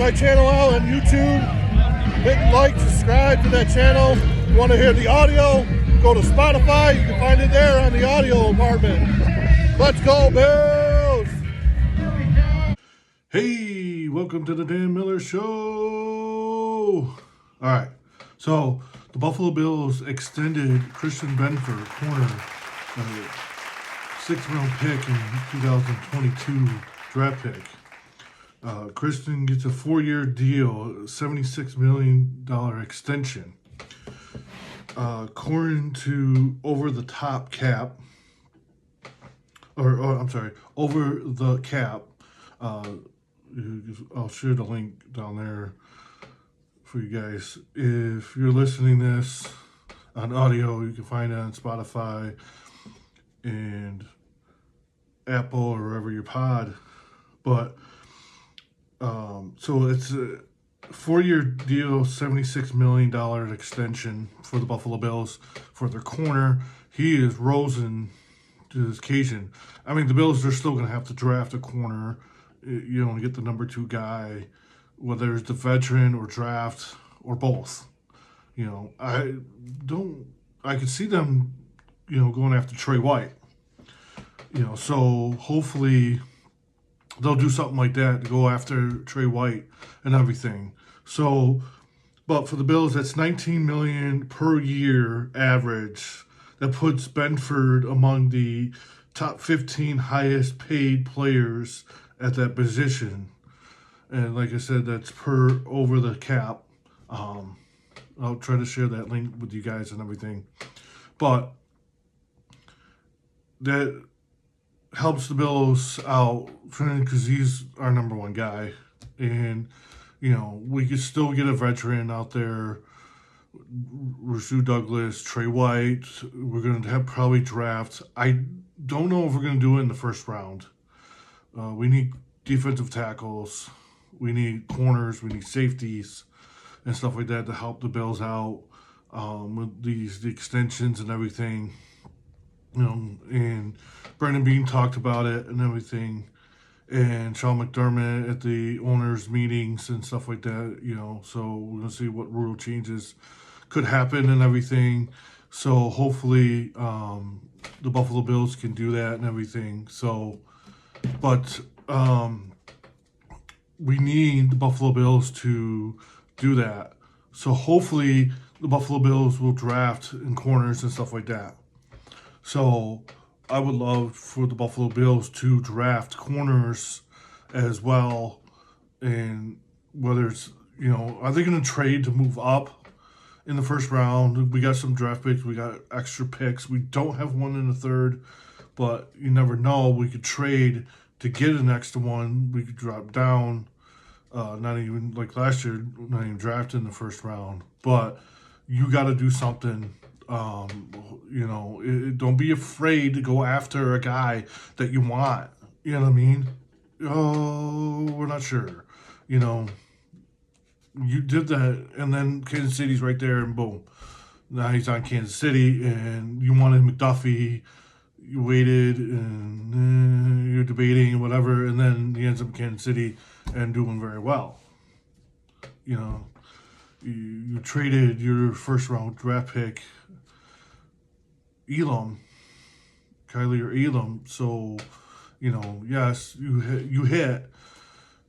my channel out on YouTube. Hit like, subscribe to that channel. If you want to hear the audio, go to Spotify. You can find it there on the audio department. Let's go, Bills! Hey, welcome to the Dan Miller Show. All right, so the Buffalo Bills extended Christian Benford, corner, 6th-round pick in 2022 draft pick. Christian gets a 4-year deal, $76 million extension. According to over the cap, over the cap. I'll share the link down there for you guys. If you're listening this on audio, you can find it on Spotify and Apple or wherever you pod. But so it's a 4-year deal, $76 million extension for the Buffalo Bills for their corner. He is risen to this occasion. I mean, the Bills are still going to have to draft a corner, you know, get the number 2 guy, whether it's the veteran or draft or both. You know, I could see them, you know, going after Trey White. You know, so hopefully they'll do something like that to go after Trey White and everything. So, but for the Bills, that's $19 million per year average. That puts Benford among the top 15 highest paid players at that position. And like I said, that's per over the cap. I'll try to share that link with you guys and everything. But that helps the Bills out because he's our number 1 guy. And, you know, we could still get a veteran out there. Rasul Douglas, Trey White. We're going to have probably draft. I don't know if we're going to do it in the first round. We need defensive tackles. We need corners. We need safeties and stuff like that to help the Bills out with the extensions and everything. You know, and Brandon Beane talked about it and everything, and Sean McDermott at the owners' meetings and stuff like that. You know, so we're gonna see what rule changes could happen and everything. So hopefully, the Buffalo Bills can do that and everything. So, but we need the Buffalo Bills to do that. So hopefully, the Buffalo Bills will draft in corners and stuff like that. So I would love for the Buffalo Bills to draft corners as well. And whether it's, you know, are they going to trade to move up in the first round? We got some draft picks. We got extra picks. We don't have one in the 3rd, but you never know. We could trade to get an extra one. We could drop down. Not even like last year, not even drafted in the first round. But you got to do something. You know, don't be afraid to go after a guy that you want. You know what I mean? Oh, we're not sure. You know, you did that, and then Kansas City's right there, and boom. Now he's on Kansas City, and you wanted McDuffie. You waited, and you're debating, whatever, and then he ends up in Kansas City and doing very well. You know, you traded your first-round draft pick, Kylie or Elam. So, you know, yes, you hit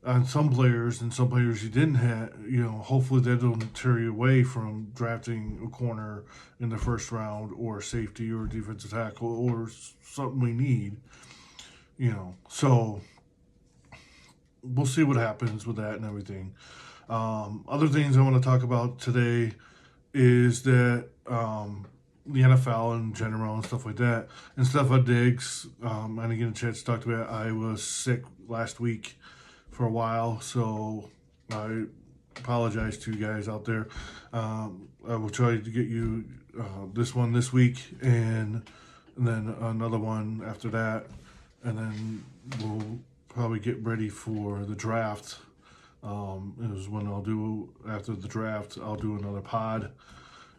on some players, and some players you didn't hit. You know, hopefully that don't tear you away from drafting a corner in the first round, or safety, or defensive tackle, or something we need. You know, so we'll see what happens with that and everything. Other things I want to talk about today is that the NFL in general and stuff like that. And Stefon Diggs, I didn't get a chance to talk to it. I was sick last week for a while, so I apologize to you guys out there. I will try to get you this one this week, and then another one after that, and then we'll probably get ready for the draft. Is when I'll do, after the draft, I'll do another pod.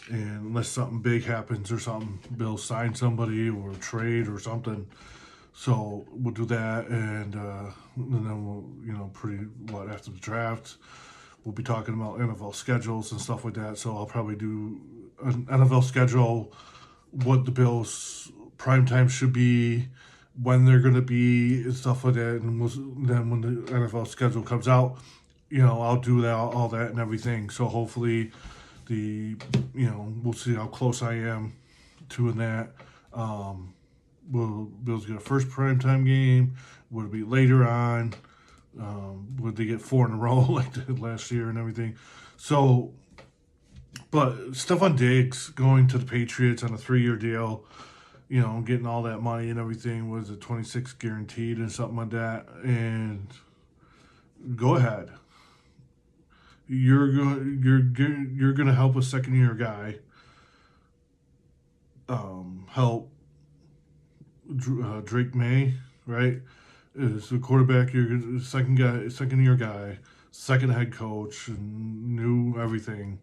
And unless something big happens or something, Bill sign somebody or trade or something. So we'll do that, and then we'll, after the draft, we'll be talking about NFL schedules and stuff like that. So I'll probably do an NFL schedule, what the Bills prime time should be, when they're going to be, and stuff like that. And then when the NFL schedule comes out, I'll do that, all that, and everything. So hopefully, we'll see how close I am to that. Will Bills get a first primetime game? Would it be later on? Would they get 4 in a row like they did last year and everything? So, but Stephon Diggs going to the Patriots on a 3-year deal, getting all that money and everything, was it 26 guaranteed and something like that? And go ahead. You're going to help a 2nd-year guy help Drake May, right? Is the quarterback, you're second year guy, second head coach, and new everything.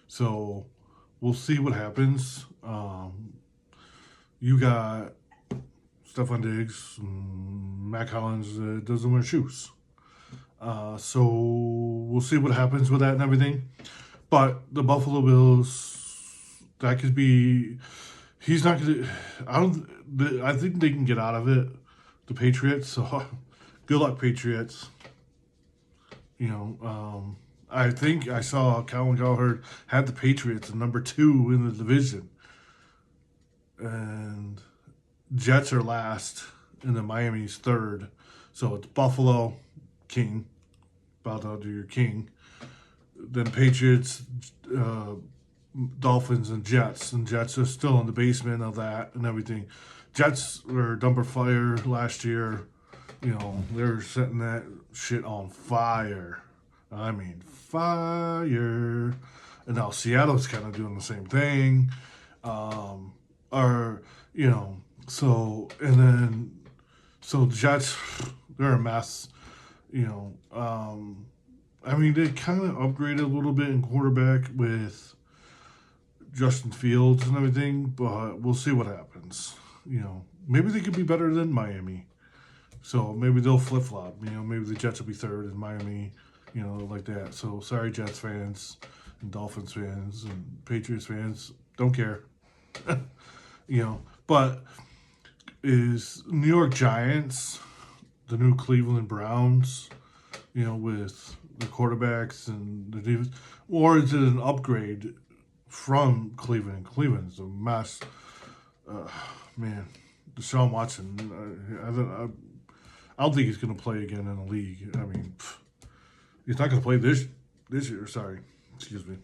So we'll see what happens. You got Stephon Diggs, Mac Hollins doesn't wear shoes. So we'll see what happens with that and everything. But the Buffalo Bills, that could be. He's not gonna. I think they can get out of it. The Patriots. So good luck, Patriots. I think I saw Colin Cowherd had the Patriots at number 2 in the division, and Jets are last, and then Miami's 3rd. So it's Buffalo, King. About to do your King. Then Patriots, Dolphins, and Jets. And Jets are still in the basement of that and everything. Jets were dumpster fire last year. They're setting that shit on fire. I mean, fire. And now Seattle's kind of doing the same thing. So Jets, they're a mess. They kind of upgraded a little bit in quarterback with Justin Fields and everything, but we'll see what happens. Maybe they could be better than Miami. So maybe they'll flip flop. Maybe the Jets will be 3rd and Miami, like that. So sorry, Jets fans and Dolphins fans and Patriots fans. Don't care. But is New York Giants the new Cleveland Browns, with the quarterbacks and the defense? Or is it an upgrade from Cleveland? Cleveland's a mess. Man, Deshaun Watson, I don't think he's going to play again in the league. He's not going to play this year. Sorry. Excuse me.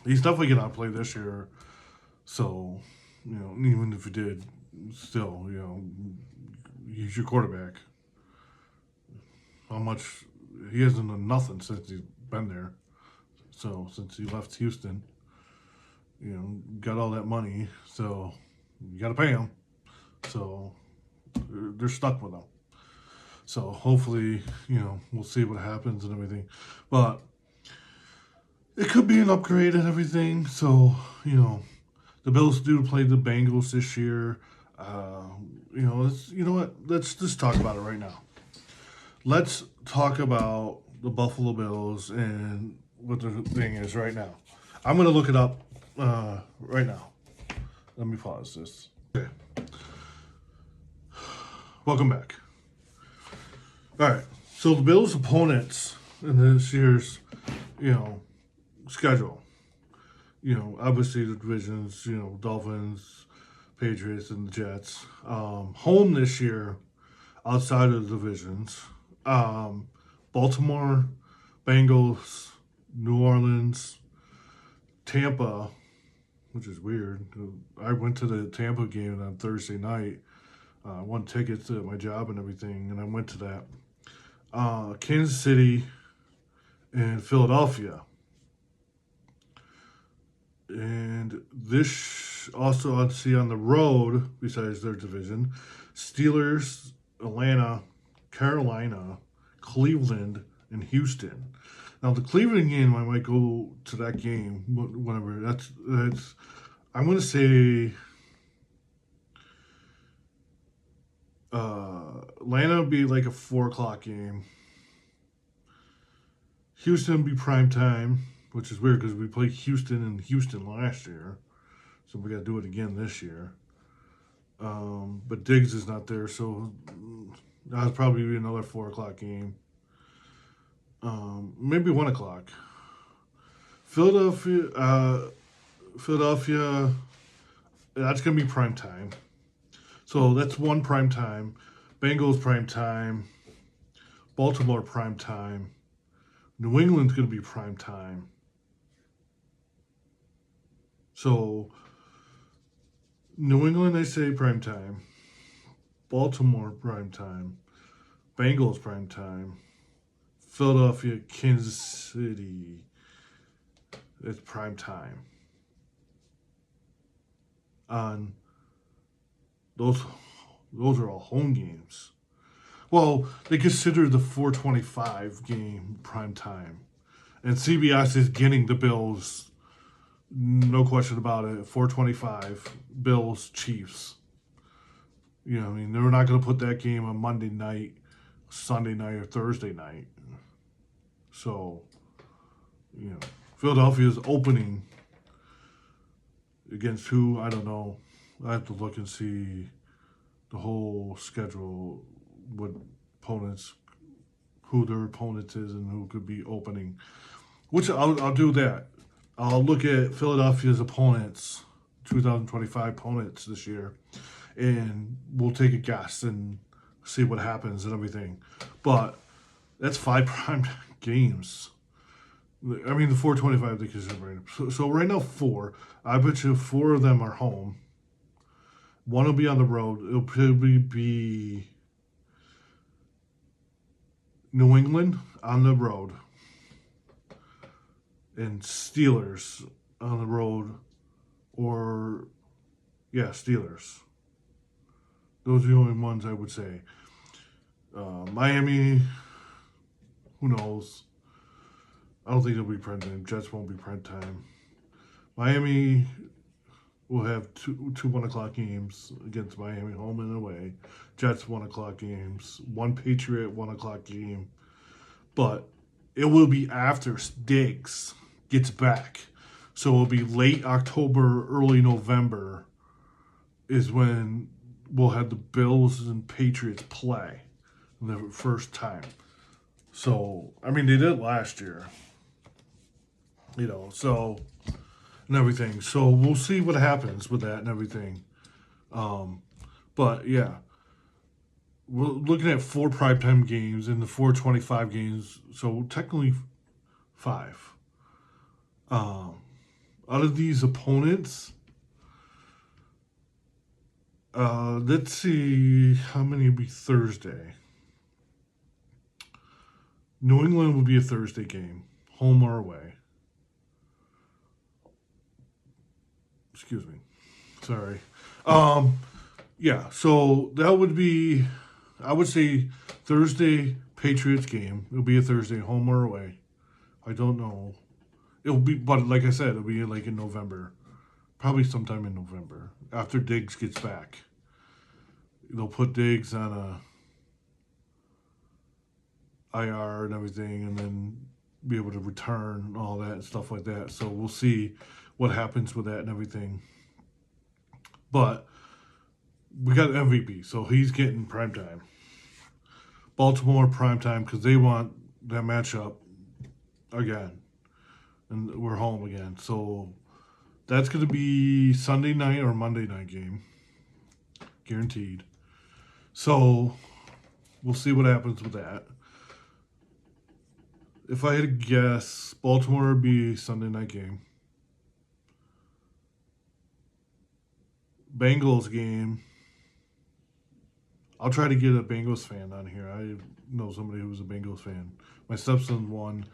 He's definitely going to play this year. So, even if he did, still, he's your quarterback. How much he hasn't done nothing since he's been there. So since he left Houston, got all that money, so you got to pay him. So they're stuck with him. So hopefully, we'll see what happens and everything. But it could be an upgrade and everything. So the Bills do play the Bengals this year. Let's just talk about it right now. Let's talk about the Buffalo Bills and what the thing is right now. I'm going to look it up right now. Let me pause this. Okay. Welcome back. All right. So the Bills' opponents in this year's, schedule. Obviously the divisions, Dolphins, Patriots, and the Jets. Home this year, outside of the divisions. Baltimore, Bengals, New Orleans, Tampa, which is weird. I went to the Tampa game on Thursday night. I won tickets at my job and everything, and I went to that. Kansas City and Philadelphia. And this also, obviously, on the road, besides their division, Steelers, Atlanta, Carolina, Cleveland, and Houston. Now, the Cleveland game, I might go to that game, whatever. That's. I'm going to say Atlanta would be like a 4 o'clock game. Houston would be prime time, which is weird because we played Houston in Houston last year, so we got to do it again this year. But Diggs is not there, so that'll probably be another 4 o'clock game. Maybe 1 o'clock. Philadelphia. That's gonna be prime time. So that's one prime time. Bengals prime time. Baltimore prime time. New England's gonna be prime time. So New England, I say prime time. Baltimore prime time. Bengals prime time. Philadelphia, Kansas City. It's prime time. On those are all home games. Well, they consider the 4:25 game prime time, and CBS is getting the Bills. No question about it. 4:25 Bills Chiefs. You know, I mean, they're not going to put that game on Monday night, Sunday night, or Thursday night. So, you know, Philadelphia's opening against who? I don't know. I have to look and see the whole schedule, what opponents, who their opponents is, and who could be opening. Which I'll do that. I'll look at Philadelphia's opponents, 2025 opponents this year, and we'll take a guess and see what happens and everything. But that's 5 prime games. I mean, the 4:25 they consider. So right now 4. I bet you 4 of them are home. 1 will be on the road. It'll probably be New England on the road and Steelers on the road, or yeah, Steelers. Those are the only ones I would say. Miami, who knows? I don't think it'll be prime time. Jets won't be prime time. Miami will have two 1 o'clock games against Miami, home and away. Jets 1 o'clock games. One Patriot 1 o'clock game. But it will be after Diggs gets back. So it'll be late October, early November is when we'll have the Bills and Patriots play the first time. So, I mean, they did it last year. You know, so, and everything. So we'll see what happens with that and everything. But yeah, we're looking at 4 primetime games and the 4:25 games. So technically 5. Out of these opponents, let's see how many will be Thursday. New England will be a Thursday game, home or away. Excuse me. Sorry. Yeah, so that would be, I would say Thursday Patriots game. It'll be a Thursday, home or away. I don't know. It'll be, but like I said, it'll be like in November. Probably sometime in November after Diggs gets back. They'll put Diggs on a IR and everything, and then be able to return all that and stuff like that. So we'll see what happens with that and everything. But we got MVP, so he's getting primetime. Baltimore primetime because they want that matchup again, and we're home again. So that's going to be Sunday night or Monday night game, guaranteed. So we'll see what happens with that. If I had to guess, Baltimore would be Sunday night game. Bengals game. I'll try to get a Bengals fan on here. I know somebody who's a Bengals fan. My stepson won,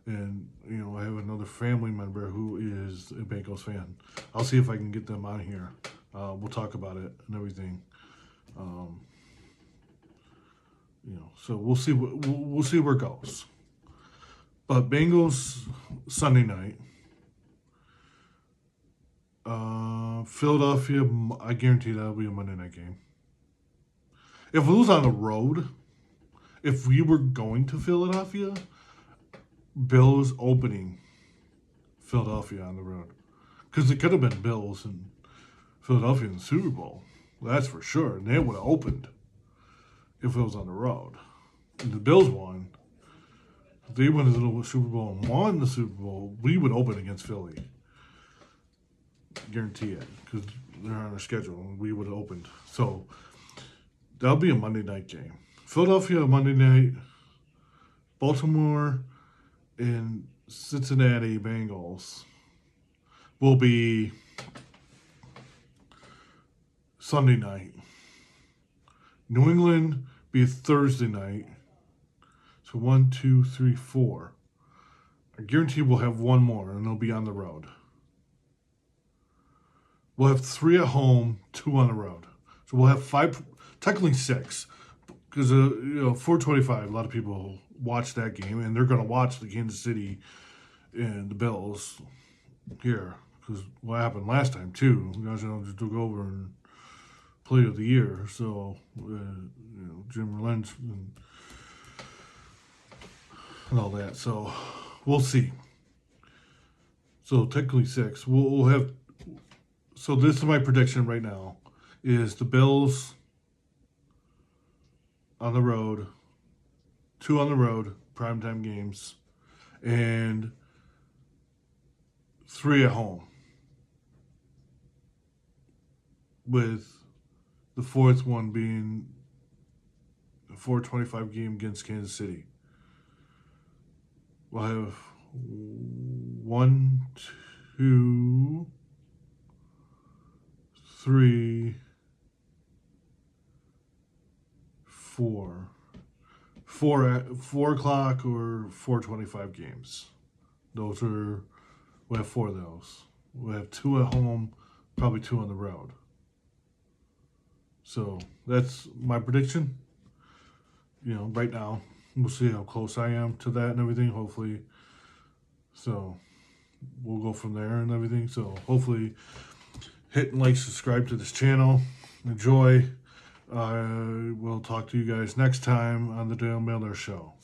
and you know I have another family member who is a Bengals fan. I'll see if I can get them on here. We'll talk about it and everything. You know, so we'll see. We'll see where it goes. But Bengals Sunday night. Philadelphia, I guarantee that'll be a Monday night game. If it was on the road, if we were going to Philadelphia, Bills opening Philadelphia on the road. Because it could have been Bills and Philadelphia in the Super Bowl. That's for sure. And they would have opened if it was on the road. And the Bills won. If they went to the Super Bowl and won the Super Bowl, we would open against Philly. Guarantee it. Because they're on our schedule and we would have opened. So that'll be a Monday night game. Philadelphia Monday night. Baltimore and Cincinnati Bengals will be Sunday night. New England be Thursday night. So 1, 2, 3, 4. I guarantee we'll have one more, and they'll be on the road. We'll have 3 at home, 2 on the road. So we'll have 5, technically 6, because 425. A lot of people watch that game, and they're going to watch the Kansas City and the Bills here, because what happened last time too. You guys just took over and play of the year. So Jim Relent and all that. So we'll see. So technically 6. We'll have. So this is my prediction right now: is the Bills on the road, 2 on the road, primetime games, and 3 at home, with the 4th one being the 425 game against Kansas City. We'll have 1, 2, 3, 4. 4 at 4 o'clock or 425 games. Those are, we'll have 4 of those. We'll have 2 at home, probably 2 on the road. So that's my prediction. Right now, we'll see how close I am to that and everything, hopefully. So we'll go from there and everything. So hopefully hit and like, subscribe to this channel. Enjoy. I will talk to you guys next time on the Dale Miller Show.